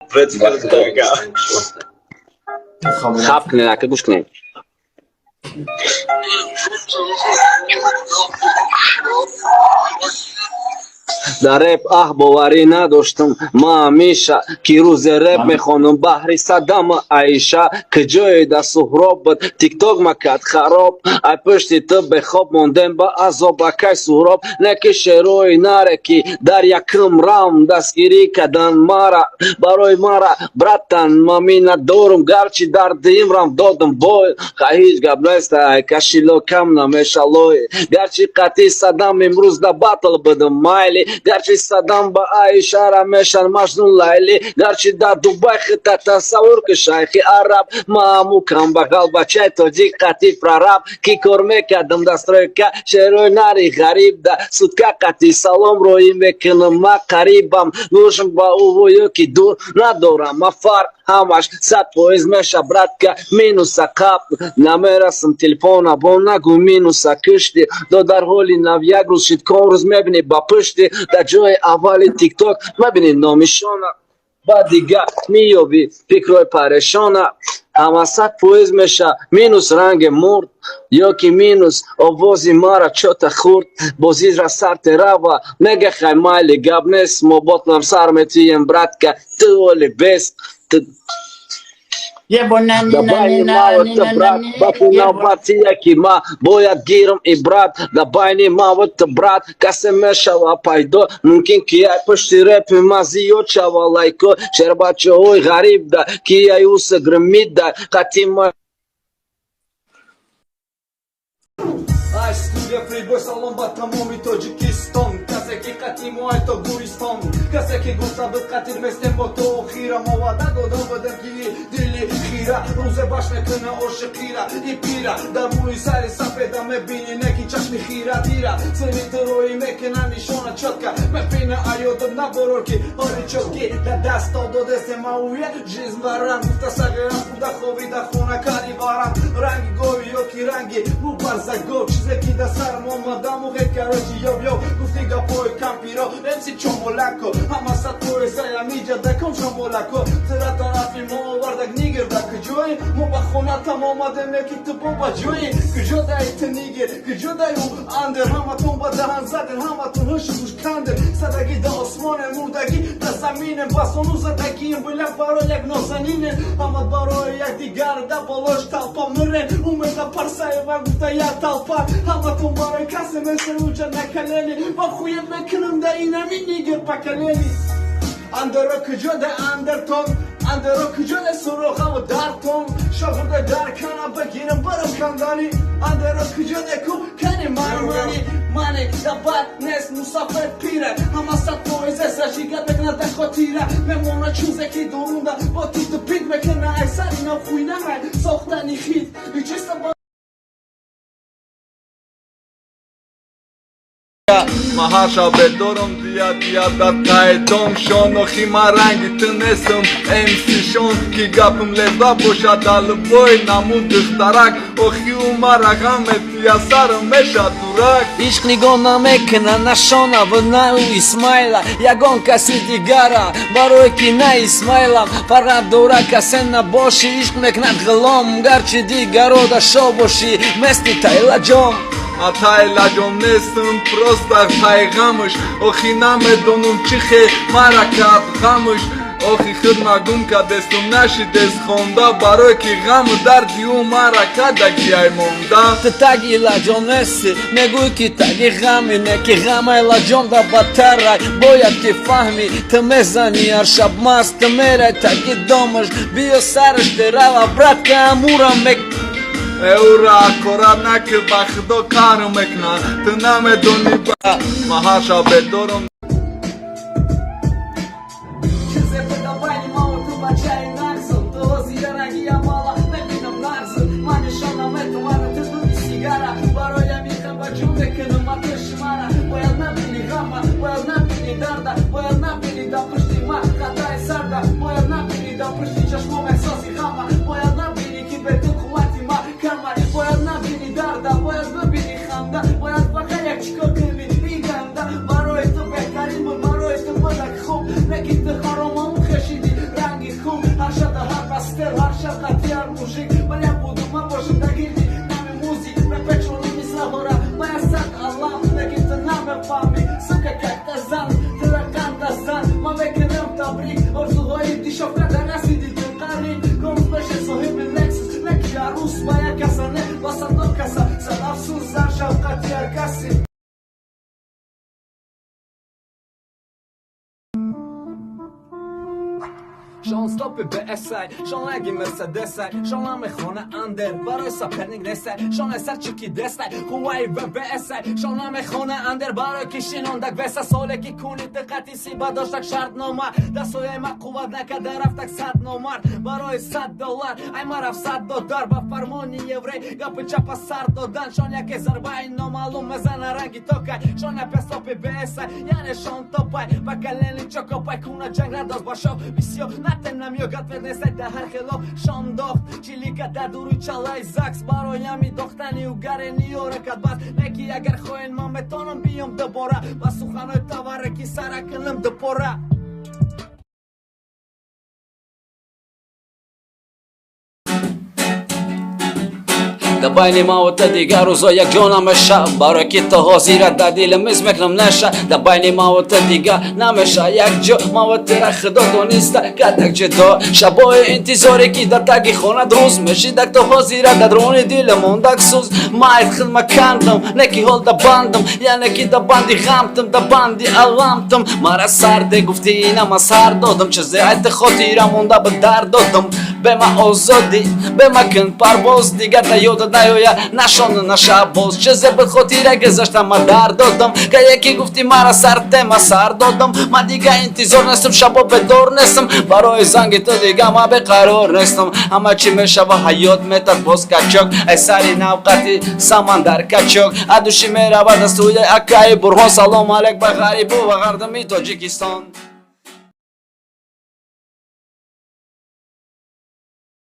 Vreți că Hapne dacă bușcne. در رپ احبواری نداشتم ما همیشه که روز رپ میخونم بحری صدام عایشه که جای در سهراب بود تیک تاک مکد خراب ای پشتی تو به خواب موندم با عذاب اکی سهراب نکی شروع نره که در یکم رام دستگیری کدن مرا برای مرا براتن ما می ندارم گرچه در دیم رام دادم بای هیچ گپ نیست کشیلو کم نمیشه لای گرچه قطعی صدام امروز در بطل بدم مایلی گرچه صدام با عایشه را میشن مجنون لیلی گرچه در دوبای خطه تصور که شیخی عرب ما همو کم بغل بچه تاجیک قطیف را رب کی کار میکدم دستروی که شیروی ناری غریب ده سودکه قطعی سلام روی میکنم ما قریبم نوشم با او و یکی دور ندارم ما فرق همش 100% میشه برات که مینوس قاب نمیرسم تلفون با نگو مینوس کشتی دو در حالی نو یک روز شد کن روز میبینی با پشتی در جای اولی تیک تاک میبینی نامیشانه با دیگه میابی فکرهای پریشانه همه 100% میشه مینوس رنگ مرد یا که مینوس آوازی ما را چوت خورد بازی را سر تراوه نگه خیلی مایلی گب نیست ما باطنم سر میتویم برات که تو ولی بیست دبای ما و تبرات باقی نوبتی یکی ما باید گیرم عبرت دبای ما و تبرات کسی میشه و پیدا ممکن که یای پشتی رپ ما زیاد شوه لایکو شهر بچه های غریب ده که یای او سگرمید ده قطعی ما Studia Friboi salon ba tamomi Tojikistan Kase ki qati muay to Guristan Kase ki gusta bid qatir mestem ba to khira Mawada godam badan ki dili khira Ruze bash mekana oshqira ipira Dar mui sari sapeda me bini neki chashmi khira tira Seni teroi mekana nishona chotka Me pina ayodam na boror ki Ori chotki da dasta do deste ma uye Jiz varam Gufta sageram kuda khovi da khona kari varam Rangi govi yoki rangi Bu barza go Чизеки да сарам омадаму гекарочи йо гуфти гапой кампиро эмси чомолако ама сатои сая миҷа да ком чомолако тира тарафи мо вардаг нигер да куҷои мо ба хонатам омадем неки ту боба ҷои куҷо дай ту нигер куҷо дай у андер ҳаматон ба даҳан заден ҳаматон ҳушу гӯш кандем садаги да осмонем мурдаги да заминем басону задагием буля барои як нозанинем ҳамат барои якдигар да болош талпа мурем умеда парсаева гуфта як талпа ҳаматон барои касе месел уҷа накалели ба хуем мекунам да инами нигер пакалели андеро куҷо да андертон андеро куҷо да сурохаму дартон шогирда дар кана бигирам барам кандани андеро куҷо да ку кани мармани мане да бад нест мусафир пире ҳама 100% рашигат мекунад да хотира мемона чӯзеки дурунда бо титу пит мекуна ай сари навхӯйнамай сохтани хит чиста Mahașa pe dorom dia da taedom Shonochi marangi tânesăm MC Shon Ki gapım leva boşa dalı boy Namun dıhtarak Ochi umaragam et yasarım meşa durak Ishq nigona mekna na shona vna u Ismaila Yagon kasi digara Baroj ki na Ismaila Farad dora kasen na boshi Ishq meknat gълom Garchi digaro da shoboshi Mesti tajla jom Atai la jomnestim prosta payg'amish Ochi namedonum chixe marakat g'amish Ochi khidmagum ka destum nashi deskhonda Baroy ki g'am dardi u marakat da giyay monda Të tagi la jomnesi Meguj ki tagi g'ami Ne ki g'amaj la jom da bataraj Boja ki fahmi Të mezani arshab mas Të meraj tagi domësh Bio sarësh të rava Brat ka amura me Eura koranak bakhdo karu mekna Tname doni ba Mahasha bedorom Çizepe da bayni maur tu bacay narzo Tozi yaragi amala Nebinam narzo Mani shona metu vana tuzdu mi sigara Baroja mi hamba čuve kenu matešmara Bojal nabili gama Bojal nabili darda Bojal nabili da pušti ma Kada je sarda Bojal nabili da pušti čaš mome sosi gama Bojal nabili ki betu kuvati ma Kamar Bojal nabili darda Bojal nabili handa Bojal bakayak čiko krvi Iganda Baroje tu bekarim Baroje tu badak khub Neki te haroma mu khashidi Rang Бар мужик, бля буду, ма бошим да гирди Нами музик, препечвали ми слабора Маја сад алам, неките наме фами Сука как тазан, тиракан тазан Ма веке нем табрик, орзу гои дишов Када расиди дин карин Ком спеше соҳиби Lexus Неки арус, маја каса не, васа до каса Сад афсун зар шавқати ар каси Шон стопи BSI, шон леги Мерседесай Шон ламе хона андер, барои саперник несай Шон эсар чики дестай, хуаи BSI Шон ламе хона андер, барои ки шинондак веса Соле ки куни диққати сиба доштак шартнома Дастояй ма қувват накада рафтак $100 номар Барои $100, ай ма рафт $100 Ба фармони еврей, гапи чапа сар додан Шон яке зарбаи номалум, мезана ранги токай Шон япе стопи BSI, яне шон топай Ба калени чокопай, куна джанг радост башов Висио, Тенам йогат вернесай да ҳар хело шон дохт чилика да дуруй чалай закс бароями дохтани угарени оракат бас неки агар хоҳен ман метонам биём дубора ба суханои таварраки сара кунам дупора Да байни ма ва та дигар рӯзо якҷона меша барои ки то ҳозира дар дили миз мекунам неша да байни ма ва та дигар намеша якҷо ма ва тира худо дониста кадак ҷудо шабои интизоре ки дар таги хонад рӯз мешидак то ҳозира дар дрони дили мондак сӯз майд хилма кандам неки ҳол да бандам яъне ки да банди ғамтам да банди аламтам мара сарде гуфти инама сар додам чизе айти хотира монда ба дар додам бема озодӣ бема кун парвоз дигар да ёдат наёя нашона нашабоз чизе ба хотира гузаштама дар додам ка яке гуфти мара сартема сар додам ма дига интизор нестам шабо бедор нестам барои занги ту дига ма беқарор нестам ҳама чӣ мешава ҳаёт метад боз качок ай сари навқати самандар качок адуши меравад аз сӯяи акаи бурҳон салом алек ба ғарибу ва ғардами тоҷикистон